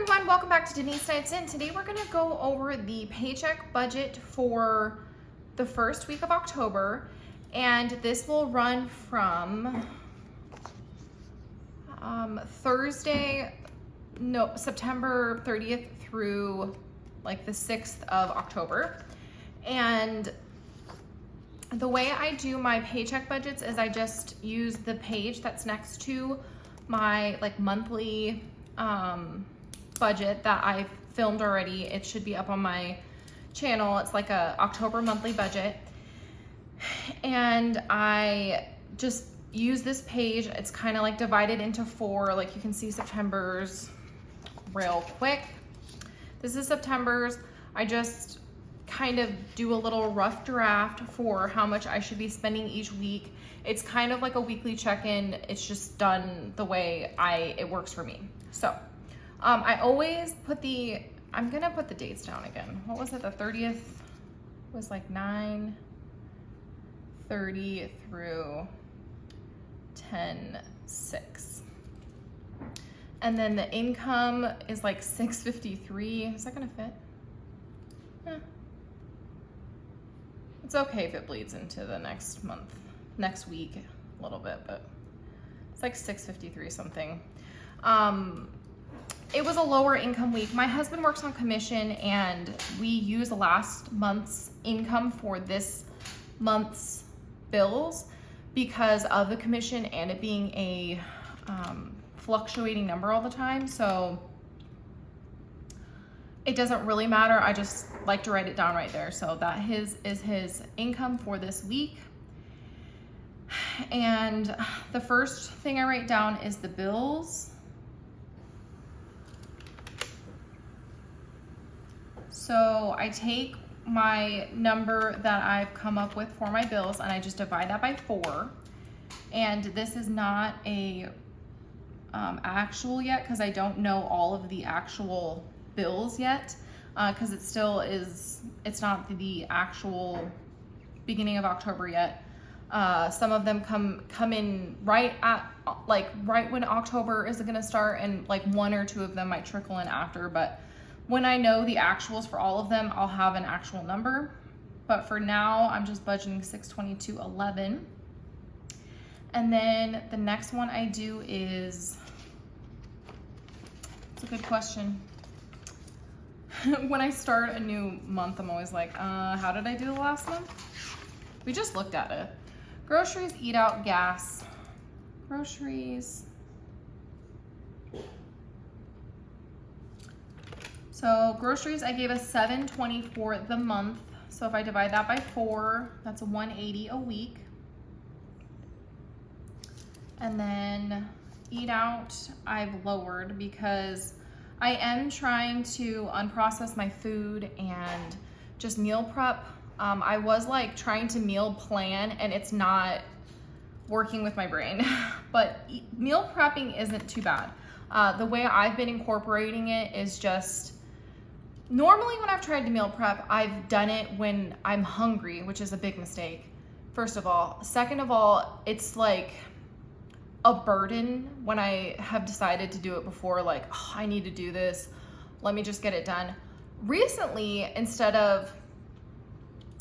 everyone, welcome back to Denise Nights In. Today we're going to go over the paycheck budget for the first week of October, and this will run from September 30th through like the 6th of October. And the way I do my paycheck budgets is I just use the page that's next to my like monthly budget that I've filmed already. It should be up on my channel. It's like a October monthly budget, and I just use this page. It's kind of like divided into four. Like you can see September's real quick. This is September's. I just kind of do a little rough draft for how much I should be spending each week. It's kind of like a weekly check-in. It's just done the way it works for me. So I always put I'm gonna put the dates down again. What was it? The 30th was like 9/30 through 10/6. And then the income is like 653. Is that gonna fit? It's okay if it bleeds into the next week a little bit, but it's like 653 something. It was a lower income week. My husband works on commission, and we use last month's income for this month's bills because of the commission and it being a fluctuating number all the time. So it doesn't really matter. I just like to write it down right there. So that is his income for this week. And the first thing I write down is the bills. So I take my number that I've come up with for my bills and I just divide that by 4. And this is not a actual yet because I don't know all of the actual bills yet because it's not the actual beginning of October yet. Some of them come in right when October is gonna start, and like 1 or 2 of them might trickle in after, but when I know the actuals for all of them, I'll have an actual number. But for now, I'm just budgeting $622.11. And then the next one I do is, it's a good question. When I start a new month, I'm always like, how did I do the last month? We just looked at it. Groceries, eat out, gas. Groceries. So groceries, I gave a $7.20 for the month. So if I divide that by 4, that's a $180 a week. And then eat out, I've lowered because I am trying to unprocess my food and just meal prep. I was like trying to meal plan and it's not working with my brain, but meal prepping isn't too bad. The way I've been incorporating it is just, normally when I've tried to meal prep, I've done it when I'm hungry, which is a big mistake, first of all. Second of all, it's like a burden when I have decided to do it before, like, oh, I need to do this, let me just get it done. Recently, instead of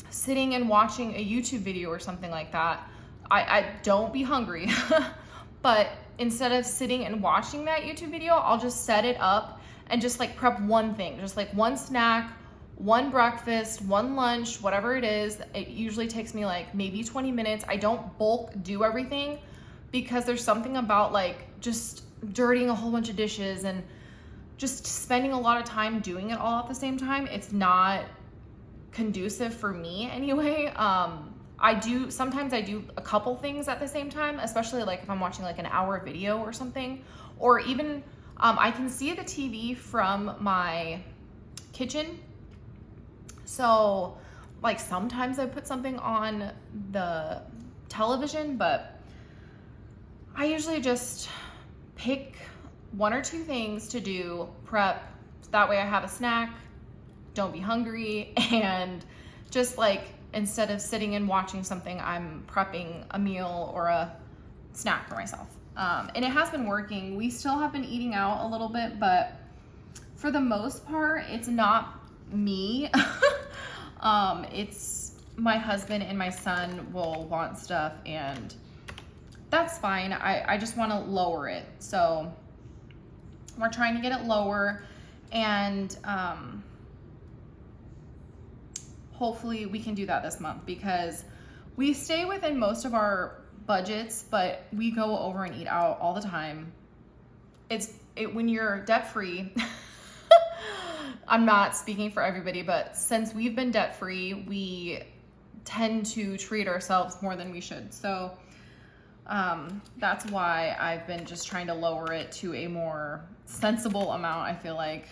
sitting and watching a YouTube video or something like that, I don't be hungry, but instead of sitting and watching that YouTube video, I'll just set it up and just like prep one thing, just like one snack, one breakfast, one lunch, whatever it is. It usually takes me like maybe 20 minutes. I don't bulk do everything because there's something about like just dirtying a whole bunch of dishes and just spending a lot of time doing it all at the same time. It's not conducive for me anyway. Sometimes I do a couple things at the same time, especially like if I'm watching like an hour video or something, or even I can see the TV from my kitchen. So like sometimes I put something on the television, but I usually just pick 1 or 2 things to do, prep, so that way I have a snack, don't be hungry, and just like instead of sitting and watching something, I'm prepping a meal or a snack for myself. And it has been working. We still have been eating out a little bit, but for the most part, it's not me. It's my husband and my son will want stuff, and that's fine. I just want to lower it. So we're trying to get it lower, and hopefully we can do that this month, because we stay within most of our budgets, but we go over and eat out all the time. When you're debt free, I'm not speaking for everybody, but since we've been debt free, we tend to treat ourselves more than we should. So that's why I've been just trying to lower it to a more sensible amount. I feel like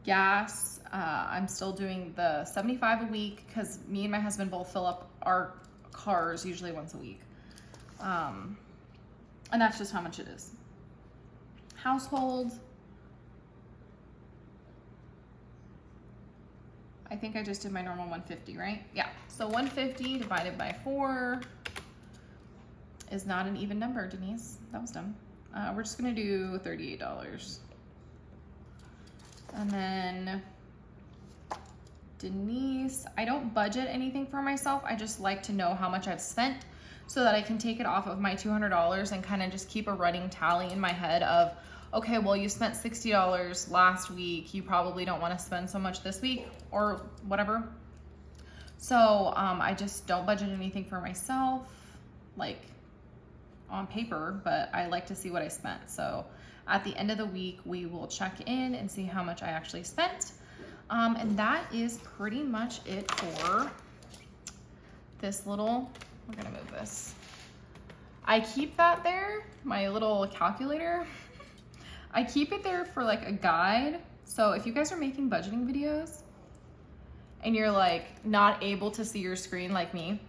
gas, I'm still doing the 75 a week, because me and my husband both fill up our cars usually once a week. And that's just how much it is. Household, I think I just did my normal 150, right? Yeah, so 150 divided by 4 is not an even number, Denise. That was dumb. We're just gonna do $38. And then Denise, I don't budget anything for myself. I just like to know how much I've spent so that I can take it off of my $200 and kind of just keep a running tally in my head of, okay, well, you spent $60 last week. You probably don't want to spend so much this week or whatever. So I just don't budget anything for myself, like on paper, but I like to see what I spent. So at the end of the week, we will check in and see how much I actually spent. And that is pretty much it for this little, we're gonna move this. I keep that there, my little calculator. I keep it there for like a guide. So if you guys are making budgeting videos and you're like not able to see your screen like me,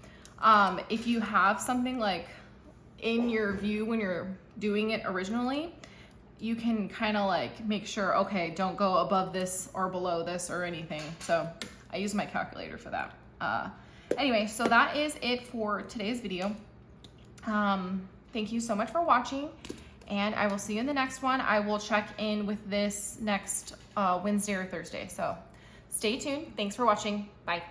if you have something like in your view when you're doing it originally, you can kind of like make sure, okay, don't go above this or below this or anything. So I use my calculator for that. Anyway, so that is it for today's video. Thank you so much for watching, and I will see you in the next one. I will check in with this next Wednesday or Thursday. So stay tuned. Thanks for watching. Bye.